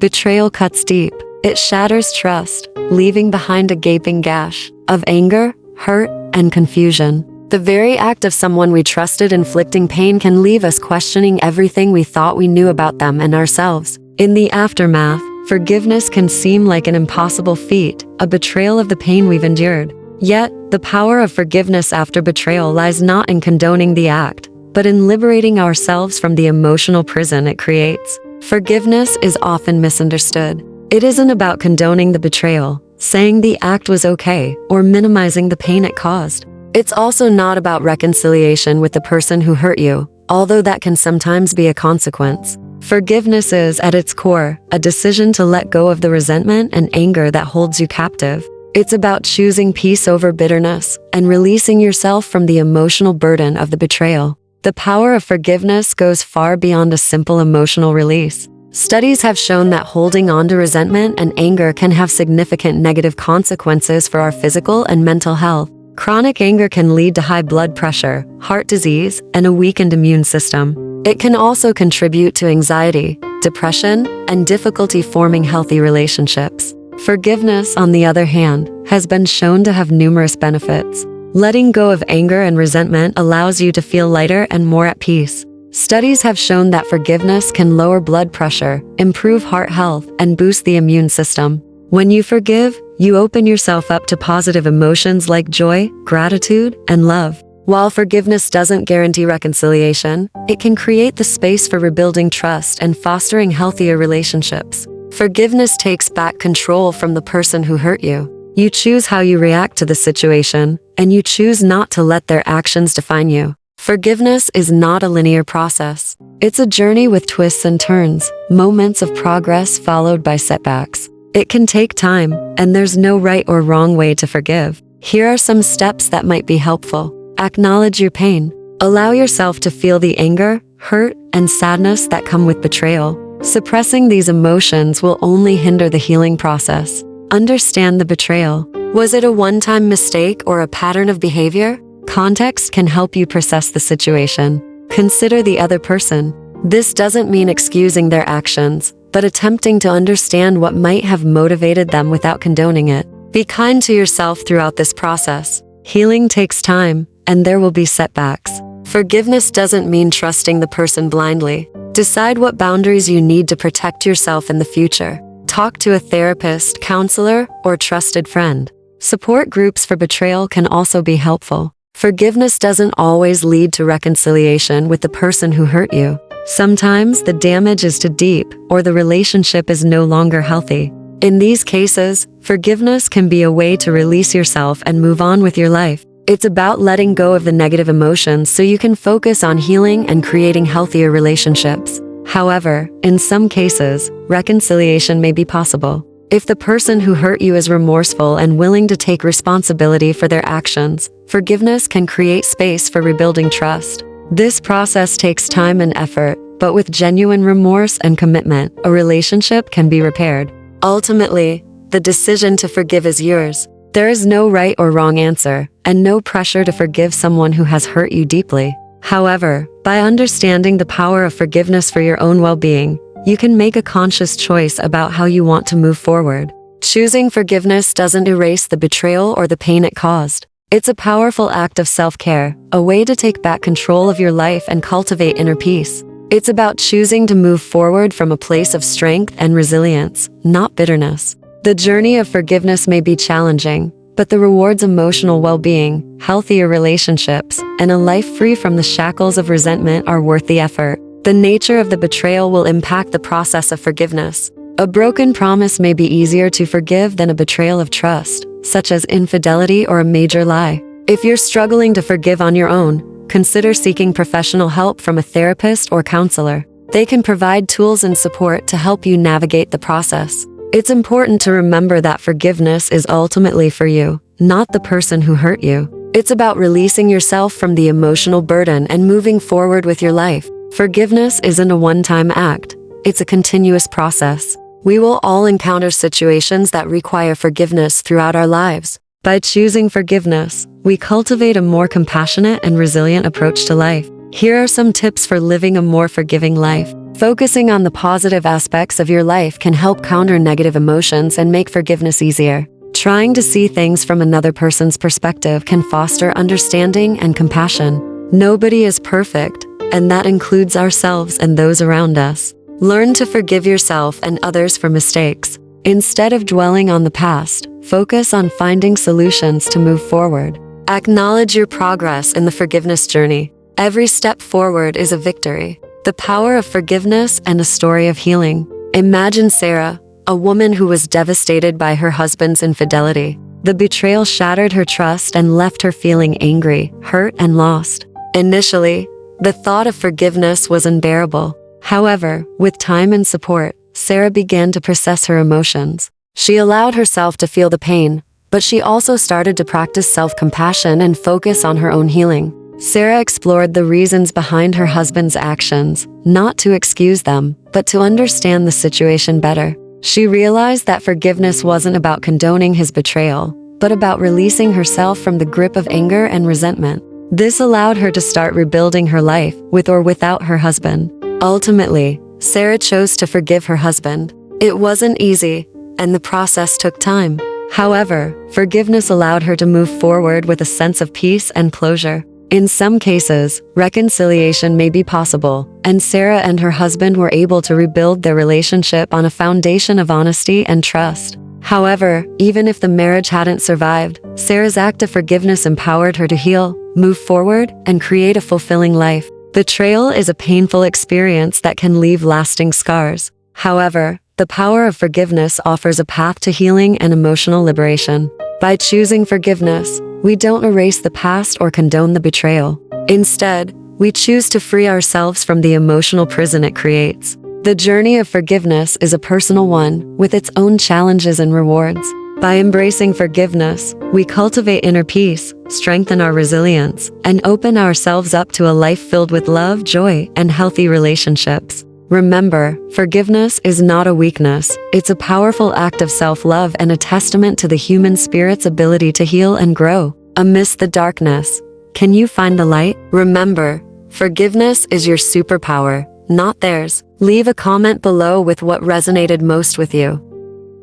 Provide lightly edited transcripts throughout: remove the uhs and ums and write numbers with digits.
Betrayal cuts deep. It shatters trust, leaving behind a gaping gash of anger, hurt, and confusion. The very act of someone we trusted inflicting pain can leave us questioning everything we thought we knew about them and ourselves. In the aftermath, forgiveness can seem like an impossible feat, a betrayal of the pain we've endured. Yet, the power of forgiveness after betrayal lies not in condoning the act, but in liberating ourselves from the emotional prison it creates. Forgiveness is often misunderstood. It isn't about condoning the betrayal, saying the act was okay, or minimizing the pain it caused. It's also not about reconciliation with the person who hurt you, although that can sometimes be a consequence. Forgiveness is, at its core, a decision to let go of the resentment and anger that holds you captive. It's about choosing peace over bitterness and releasing yourself from the emotional burden of the betrayal. The power of forgiveness goes far beyond a simple emotional release. Studies have shown that holding on to resentment and anger can have significant negative consequences for our physical and mental health. Chronic anger can lead to high blood pressure, heart disease, and a weakened immune system. It can also contribute to anxiety, depression, and difficulty forming healthy relationships. Forgiveness, on the other hand, has been shown to have numerous benefits. Letting go of anger and resentment allows you to feel lighter and more at peace. Studies have shown that forgiveness can lower blood pressure, improve heart health, and boost the immune system. When you forgive, you open yourself up to positive emotions like joy, gratitude, and love. While forgiveness doesn't guarantee reconciliation, it can create the space for rebuilding trust and fostering healthier relationships. Forgiveness takes back control from the person who hurt you. You choose how you react to the situation, and you choose not to let their actions define you. Forgiveness is not a linear process. It's a journey with twists and turns, moments of progress followed by setbacks. It can take time, and there's no right or wrong way to forgive. Here are some steps that might be helpful. Acknowledge your pain. Allow yourself to feel the anger, hurt, and sadness that come with betrayal. Suppressing these emotions will only hinder the healing process. Understand the betrayal. Was it a one-time mistake or a pattern of behavior? Context can help you process the situation. Consider the other person. This doesn't mean excusing their actions, but attempting to understand what might have motivated them without condoning it. Be kind to yourself throughout this process. Healing takes time, and there will be setbacks. Forgiveness doesn't mean trusting the person blindly. Decide what boundaries you need to protect yourself in the future. Talk to a therapist, counselor, or trusted friend. Support groups for betrayal can also be helpful. Forgiveness doesn't always lead to reconciliation with the person who hurt you. Sometimes the damage is too deep, or the relationship is no longer healthy. In these cases, forgiveness can be a way to release yourself and move on with your life. It's about letting go of the negative emotions so you can focus on healing and creating healthier relationships. However, in some cases, reconciliation may be possible. If the person who hurt you is remorseful and willing to take responsibility for their actions, forgiveness can create space for rebuilding trust. This process takes time and effort, but with genuine remorse and commitment, a relationship can be repaired. Ultimately, the decision to forgive is yours. There is no right or wrong answer, and no pressure to forgive someone who has hurt you deeply. However, by understanding the power of forgiveness for your own well-being, you can make a conscious choice about how you want to move forward. Choosing forgiveness doesn't erase the betrayal or the pain it caused. It's a powerful act of self-care, a way to take back control of your life and cultivate inner peace. It's about choosing to move forward from a place of strength and resilience, not bitterness. The journey of forgiveness may be challenging, but the rewards emotional well-being, healthier relationships, and a life free from the shackles of resentment are worth the effort. The nature of the betrayal will impact the process of forgiveness. A broken promise may be easier to forgive than a betrayal of trust, such as infidelity or a major lie. If you're struggling to forgive on your own, consider seeking professional help from a therapist or counselor. They can provide tools and support to help you navigate the process. It's important to remember that forgiveness is ultimately for you, not the person who hurt you. It's about releasing yourself from the emotional burden and moving forward with your life. Forgiveness isn't a one-time act. It's a continuous process. We will all encounter situations that require forgiveness throughout our lives. By choosing forgiveness, we cultivate a more compassionate and resilient approach to life. Here are some tips for living a more forgiving life. Focusing on the positive aspects of your life can help counter negative emotions and make forgiveness easier. Trying to see things from another person's perspective can foster understanding and compassion. Nobody is perfect, and that includes ourselves and those around us. Learn to forgive yourself and others for mistakes. Instead of dwelling on the past, focus on finding solutions to move forward. Acknowledge your progress in the forgiveness journey. Every step forward is a victory. The power of forgiveness and a story of healing. Imagine Sarah, a woman who was devastated by her husband's infidelity. The betrayal shattered her trust and left her feeling angry, hurt, and lost. Initially, the thought of forgiveness was unbearable. However, with time and support, Sarah began to process her emotions. She allowed herself to feel the pain, but she also started to practice self-compassion and focus on her own healing. Sarah explored the reasons behind her husband's actions, not to excuse them, but to understand the situation better. She realized that forgiveness wasn't about condoning his betrayal, but about releasing herself from the grip of anger and resentment. This allowed her to start rebuilding her life, with or without her husband. Ultimately, Sarah chose to forgive her husband. It wasn't easy, and the process took time. However, forgiveness allowed her to move forward with a sense of peace and closure. In some cases, reconciliation may be possible, and Sarah and her husband were able to rebuild their relationship on a foundation of honesty and trust. However, even if the marriage hadn't survived, Sarah's act of forgiveness empowered her to heal, move forward, and create a fulfilling life. Betrayal is a painful experience that can leave lasting scars. However, the power of forgiveness offers a path to healing and emotional liberation. By choosing forgiveness, we don't erase the past or condone the betrayal. Instead, we choose to free ourselves from the emotional prison it creates. The journey of forgiveness is a personal one, with its own challenges and rewards. By embracing forgiveness, we cultivate inner peace, strengthen our resilience, and open ourselves up to a life filled with love, joy, and healthy relationships. Remember, forgiveness is not a weakness. It's a powerful act of self-love and a testament to the human spirit's ability to heal and grow. Amidst the darkness, can you find the light? Remember, forgiveness is your superpower, not theirs. Leave a comment below with what resonated most with you.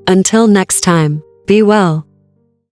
Until next time, be well.